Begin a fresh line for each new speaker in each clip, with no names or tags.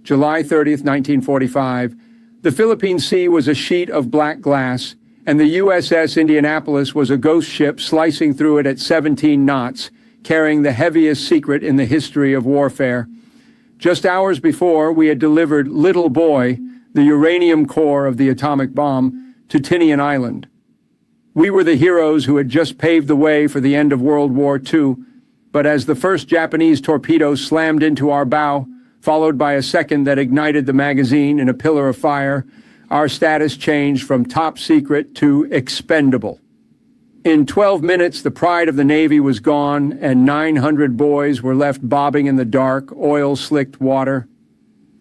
July 30, 1945, the Philippine Sea was a sheet of black glass, and the USS Indianapolis was a ghost ship slicing through it at 17 knots, carrying the heaviest secret in the history of warfare. Just hours before, we had delivered Little Boy, the uranium core of the atomic bomb, to Tinian Island. We were the heroes who had just paved the way for the end of World War II, but as the first Japanese torpedo slammed into our bow, followed by a second that ignited the magazine in a pillar of fire, our status changed from top secret to expendable. In 12 minutes, the pride of the Navy was gone, and 900 boys were left bobbing in the dark, oil-slicked water.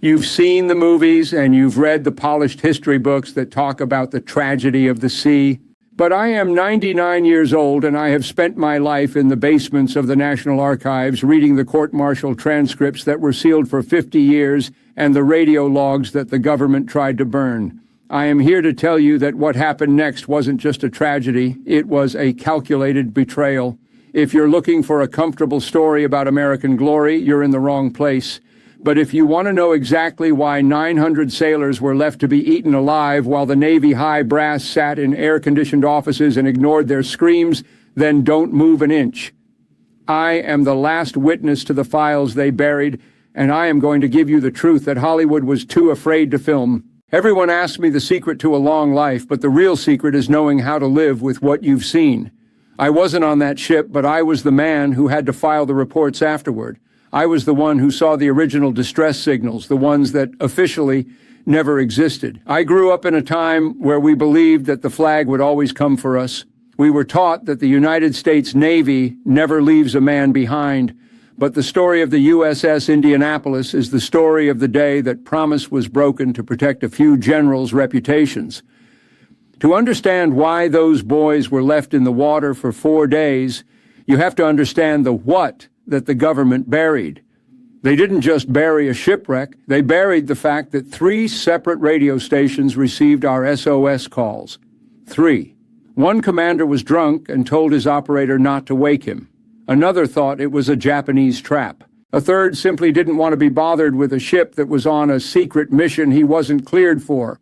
You've seen the movies, and you've read the polished history books that talk about the tragedy of the sea. But I am 99 years old, and I have spent my life in the basements of the National Archives reading the court-martial transcripts that were sealed for 50 years and the radio logs that the government tried to burn. I am here to tell you that what happened next wasn't just a tragedy, it was a calculated betrayal. If you're looking for a comfortable story about American glory, you're in the wrong place. But if you want to know exactly why 900 sailors were left to be eaten alive while the Navy high brass sat in air-conditioned offices and ignored their screams, then don't move an inch. I am the last witness to the files they buried, and I am going to give you the truth that Hollywood was too afraid to film. Everyone asks me the secret to a long life, but the real secret is knowing how to live with what you've seen. I wasn't on that ship, but I was the man who had to file the reports afterward. I was the one who saw the original distress signals, the ones that officially never existed. I grew up in a time where we believed that the flag would always come for us. We were taught that the United States Navy never leaves a man behind. But the story of the USS Indianapolis is the story of the day that promise was broken to protect a few generals' reputations. To understand why those boys were left in the water for 4 days, you have to understand the what that the government buried. They didn't just bury a shipwreck, they buried the fact that 3 separate radio stations received our SOS calls. 3. One commander was drunk and told his operator not to wake him. Another thought it was a Japanese trap. A third simply didn't want to be bothered with a ship that was on a secret mission he wasn't cleared for.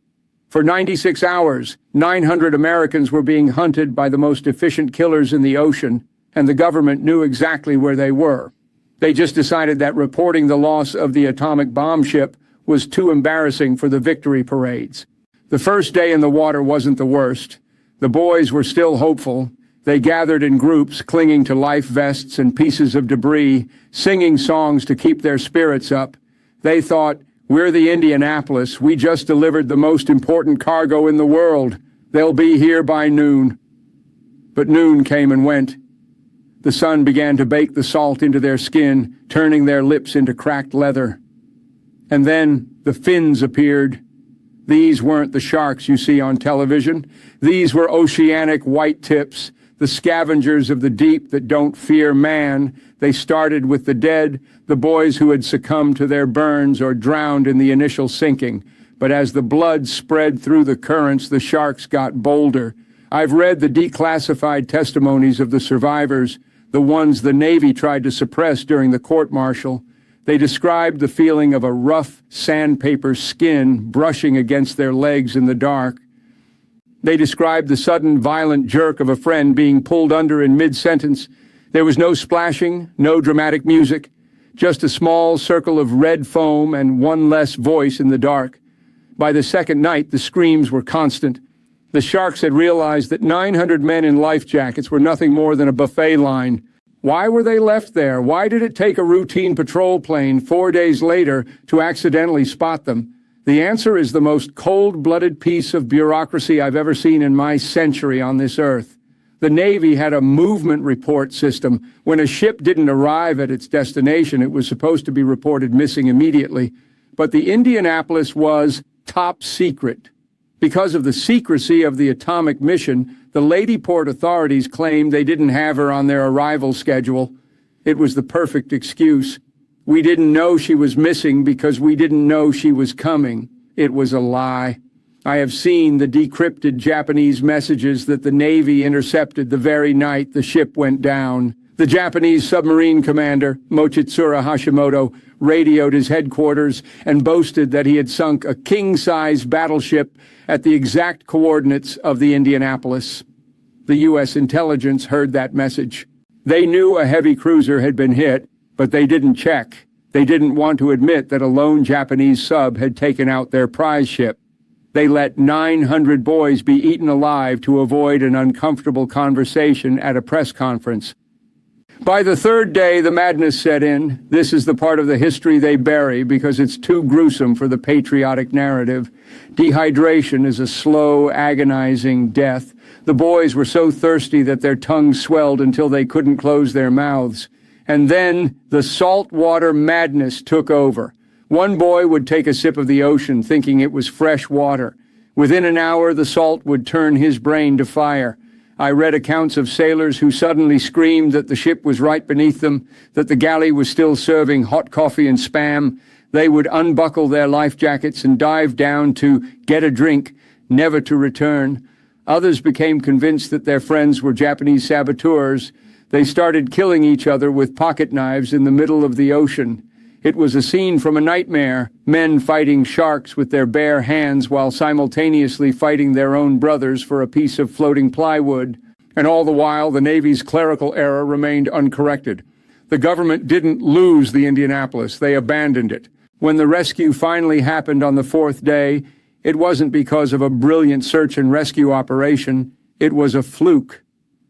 For 96 hours, 900 Americans were being hunted by the most efficient killers in the ocean, and the government knew exactly where they were. They just decided that reporting the loss of the atomic bomb ship was too embarrassing for the victory parades. The first day in the water wasn't the worst. The boys were still hopeful. They gathered in groups, clinging to life vests and pieces of debris, singing songs to keep their spirits up. They thought, "We're the Indianapolis. We just delivered the most important cargo in the world. They'll be here by noon." But noon came and went. The sun began to bake the salt into their skin, turning their lips into cracked leather. And then the fins appeared. These weren't the sharks you see on television. These were oceanic white tips, the scavengers of the deep that don't fear man. They started with the dead, the boys who had succumbed to their burns or drowned in the initial sinking. But as the blood spread through the currents, the sharks got bolder. I've read the declassified testimonies of the survivors, the ones the Navy tried to suppress during the court-martial. They described the feeling of a rough sandpaper skin brushing against their legs in the dark. They described the sudden violent jerk of a friend being pulled under in mid-sentence. There was no splashing, no dramatic music, just a small circle of red foam and one less voice in the dark. By the second night, the screams were constant. The sharks had realized that 900 men in life jackets were nothing more than a buffet line. Why were they left there? Why did it take a routine patrol plane 4 days later to accidentally spot them? The answer is the most cold-blooded piece of bureaucracy I've ever seen in my century on this earth. The Navy had a movement report system. When a ship didn't arrive at its destination, it was supposed to be reported missing immediately. But the Indianapolis was top secret. Because of the secrecy of the atomic mission, the Ladyport authorities claimed they didn't have her on their arrival schedule. It was the perfect excuse. We didn't know she was missing because we didn't know she was coming. It was a lie. I have seen the decrypted Japanese messages that the Navy intercepted the very night the ship went down. The Japanese submarine commander, Mochitsura Hashimoto, radioed his headquarters and boasted that he had sunk a king-size battleship at the exact coordinates of the Indianapolis. The U.S. intelligence heard that message. They knew a heavy cruiser had been hit, but they didn't check. They didn't want to admit that a lone Japanese sub had taken out their prize ship. They let 900 boys be eaten alive to avoid an uncomfortable conversation at a press conference. By the third day, the madness set in. This is the part of the history they bury because it's too gruesome for the patriotic narrative. Dehydration is a slow, agonizing death. The boys were so thirsty that their tongues swelled until they couldn't close their mouths. And then the saltwater madness took over. One boy would take a sip of the ocean, thinking it was fresh water. Within an hour, the salt would turn his brain to fire. I read accounts of sailors who suddenly screamed that the ship was right beneath them, that the galley was still serving hot coffee and Spam. They would unbuckle their life jackets and dive down to get a drink, never to return. Others became convinced that their friends were Japanese saboteurs. They started killing each other with pocket knives in the middle of the ocean. It was a scene from a nightmare, men fighting sharks with their bare hands while simultaneously fighting their own brothers for a piece of floating plywood. And all the while, the Navy's clerical error remained uncorrected. The government didn't lose the Indianapolis, they abandoned it. When the rescue finally happened on the fourth day, it wasn't because of a brilliant search and rescue operation, it was a fluke.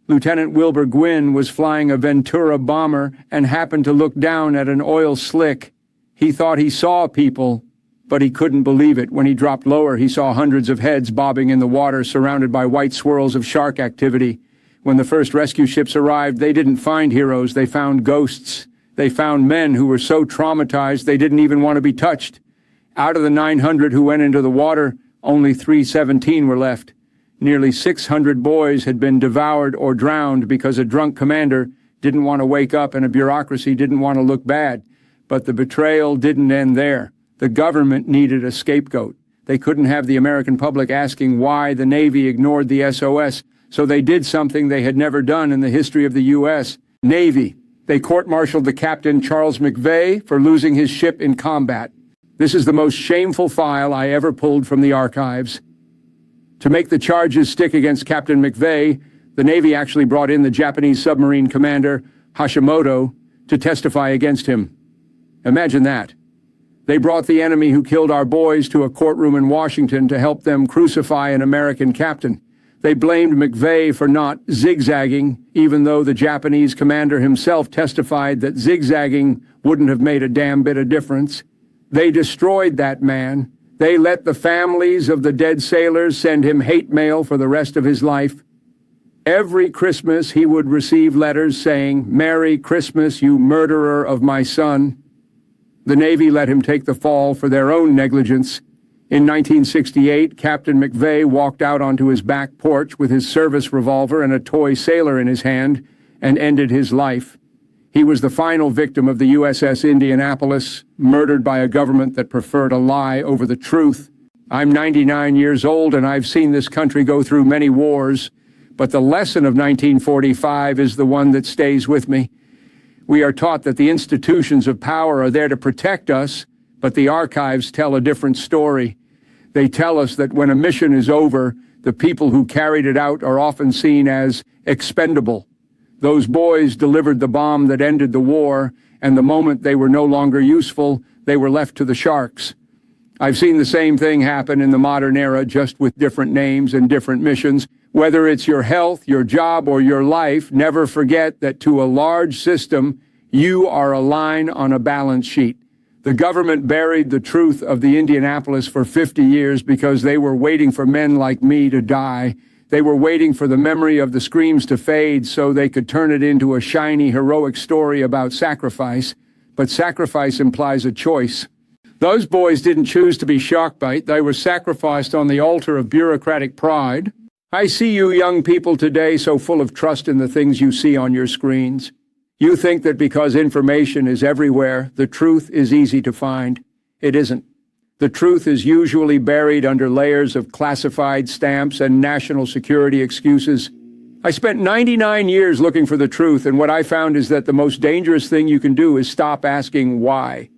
Lieutenant Wilbur Gwynn was flying a Ventura bomber and happened to look down at an oil slick. He thought he saw people, but he couldn't believe it. When he dropped lower, he saw hundreds of heads bobbing in the water, surrounded by white swirls of shark activity. When the first rescue ships arrived, they didn't find heroes, they found ghosts. They found men who were so traumatized they didn't even want to be touched. Out of the 900 who went into the water, only 317 were left. Nearly 600 boys had been devoured or drowned because a drunk commander didn't want to wake up and a bureaucracy didn't want to look bad. But the betrayal didn't end there. The government needed a scapegoat. They couldn't have the American public asking why the Navy ignored the SOS, so they did something they had never done in the history of the U.S. Navy. They court-martialed the captain, Charles McVay, for losing his ship in combat. This is the most shameful file I ever pulled from the archives. To make the charges stick against Captain McVay, the Navy actually brought in the Japanese submarine commander, Hashimoto, to testify against him. Imagine that. They brought the enemy who killed our boys to a courtroom in Washington to help them crucify an American captain. They blamed McVay for not zigzagging, even though the Japanese commander himself testified that zigzagging wouldn't have made a damn bit of difference. They destroyed that man. They let the families of the dead sailors send him hate mail for the rest of his life. Every Christmas he would receive letters saying, "Merry Christmas, you murderer of my son." The Navy let him take the fall for their own negligence. In 1968, Captain McVay walked out onto his back porch with his service revolver and a toy sailor in his hand and ended his life. He was the final victim of the USS Indianapolis, murdered by a government that preferred a lie over the truth. I'm 99 years old and I've seen this country go through many wars, but the lesson of 1945 is the one that stays with me. We are taught that the institutions of power are there to protect us, but the archives tell a different story. They tell us that when a mission is over, the people who carried it out are often seen as expendable. Those boys delivered the bomb that ended the war, and the moment they were no longer useful, they were left to the sharks. I've seen the same thing happen in the modern era, just with different names and different missions. Whether it's your health, your job, or your life, never forget that to a large system, you are a line on a balance sheet. The government buried the truth of the Indianapolis for 50 years because they were waiting for men like me to die. They were waiting for the memory of the screams to fade so they could turn it into a shiny, heroic story about sacrifice. But sacrifice implies a choice. Those boys didn't choose to be sharkbait. They were sacrificed on the altar of bureaucratic pride. I see you young people today so full of trust in the things you see on your screens. You think that because information is everywhere, the truth is easy to find. It isn't. The truth is usually buried under layers of classified stamps and national security excuses. I spent 99 years looking for the truth, and what I found is that the most dangerous thing you can do is stop asking why.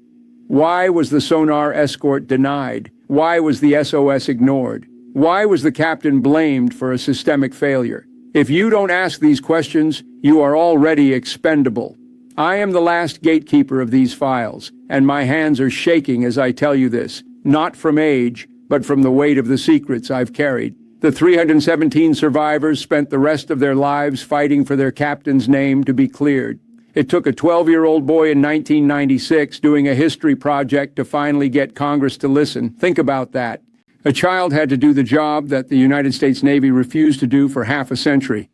Why was the sonar escort denied? Why was the SOS ignored? Why was the captain blamed for a systemic failure? If you don't ask these questions, you are already expendable. I am the last gatekeeper of these files, and my hands are shaking as I tell you this, not from age, but from the weight of the secrets I've carried. The 317 survivors spent the rest of their lives fighting for their captain's name to be cleared. It took a 12-year-old boy in 1996 doing a history project to finally get Congress to listen. Think about that. A child had to do the job that the United States Navy refused to do for half a century.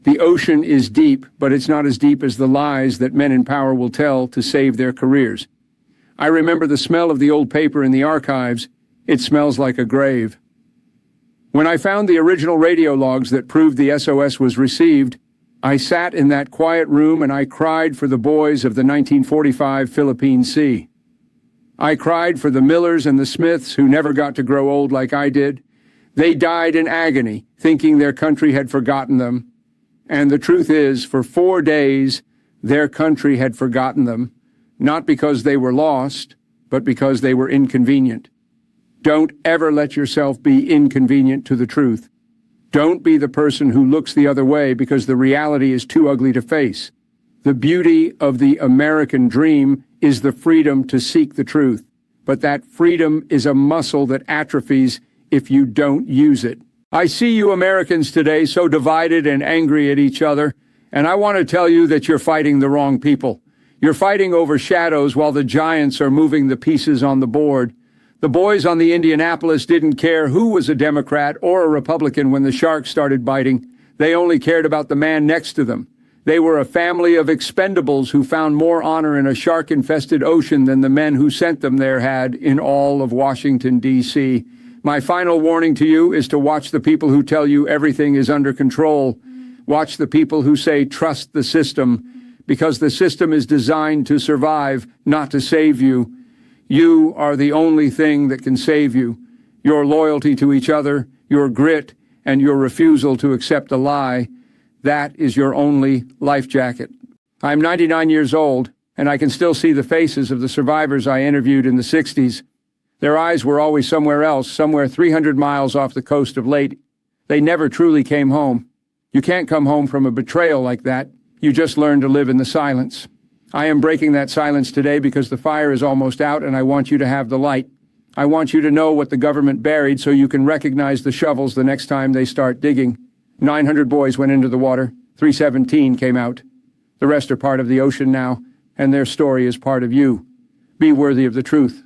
The ocean is deep, but it's not as deep as the lies that men in power will tell to save their careers. I remember the smell of the old paper in the archives. It smells like a grave. When I found the original radio logs that proved the SOS was received, I sat in that quiet room and I cried for the boys of the 1945 Philippine Sea. I cried for the Millers and the Smiths who never got to grow old like I did. They died in agony, thinking their country had forgotten them. And the truth is, for 4 days, their country had forgotten them, not because they were lost, but because they were inconvenient. Don't ever let yourself be inconvenient to the truth. Don't be the person who looks the other way because the reality is too ugly to face. The beauty of the American dream is the freedom to seek the truth, but that freedom is a muscle that atrophies if you don't use it. I see you Americans today so divided and angry at each other, and I want to tell you that you're fighting the wrong people. You're fighting over shadows while the giants are moving the pieces on the board. The boys on the Indianapolis didn't care who was a Democrat or a Republican when the sharks started biting. They only cared about the man next to them. They were a family of expendables who found more honor in a shark-infested ocean than the men who sent them there had in all of Washington, D.C. My final warning to you is to watch the people who tell you everything is under control. Watch the people who say trust the system, because the system is designed to survive, not to save you. You are the only thing that can save you. Your loyalty to each other, your grit, and your refusal to accept a lie, that is your only life jacket. I'm 99 years old, and I can still see the faces of the survivors I interviewed in the 60s. Their eyes were always somewhere else, somewhere 300 miles off the coast of Leyte. They never truly came home. You can't come home from a betrayal like that. You just learn to live in the silence. I am breaking that silence today because the fire is almost out and I want you to have the light. I want you to know what the government buried so you can recognize the shovels the next time they start digging. 900 boys went into the water. 317 came out. The rest are part of the ocean now, and their story is part of you. Be worthy of the truth.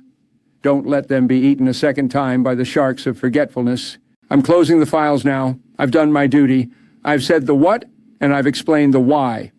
Don't let them be eaten a second time by the sharks of forgetfulness. I'm closing the files now. I've done my duty. I've said the what, and I've explained the why.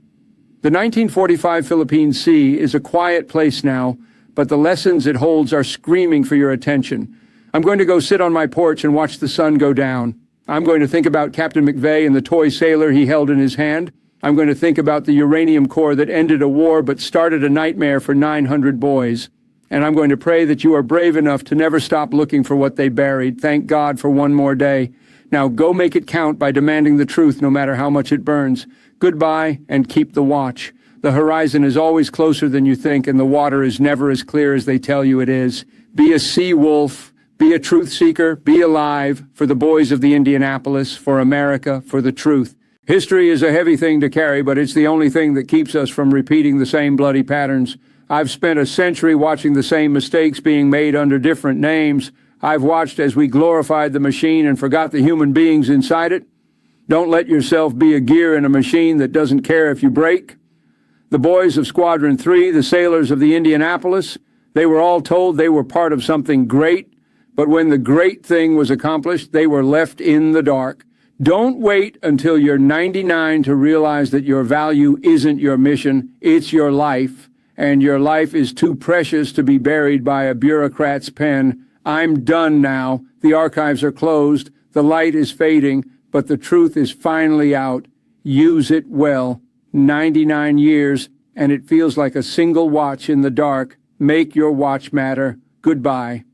The 1945 Philippine Sea is a quiet place now, but the lessons it holds are screaming for your attention. I'm going to go sit on my porch and watch the sun go down. I'm going to think about Captain McVay and the toy sailor he held in his hand. I'm going to think about the uranium core that ended a war but started a nightmare for 900 boys. And I'm going to pray that you are brave enough to never stop looking for what they buried. Thank God for one more day. Now go make it count by demanding the truth no matter how much it burns. Goodbye and keep the watch. The horizon is always closer than you think, and the water is never as clear as they tell you it is. Be a sea wolf. Be a truth seeker. Be alive for the boys of the Indianapolis, for America, for the truth. History is a heavy thing to carry, but it's the only thing that keeps us from repeating the same bloody patterns. I've spent a century watching the same mistakes being made under different names. I've watched as we glorified the machine and forgot the human beings inside it. Don't let yourself be a gear in a machine that doesn't care if you break. The boys of Squadron 3, the sailors of the Indianapolis, they were all told they were part of something great, but when the great thing was accomplished, they were left in the dark. Don't wait until you're 99 to realize that your value isn't your mission, it's your life. And your life is too precious to be buried by a bureaucrat's pen. I'm done now. The archives are closed. The light is fading, but the truth is finally out. Use it well. 99 years, and it feels like a single watch in the dark. Make your watch matter. Goodbye.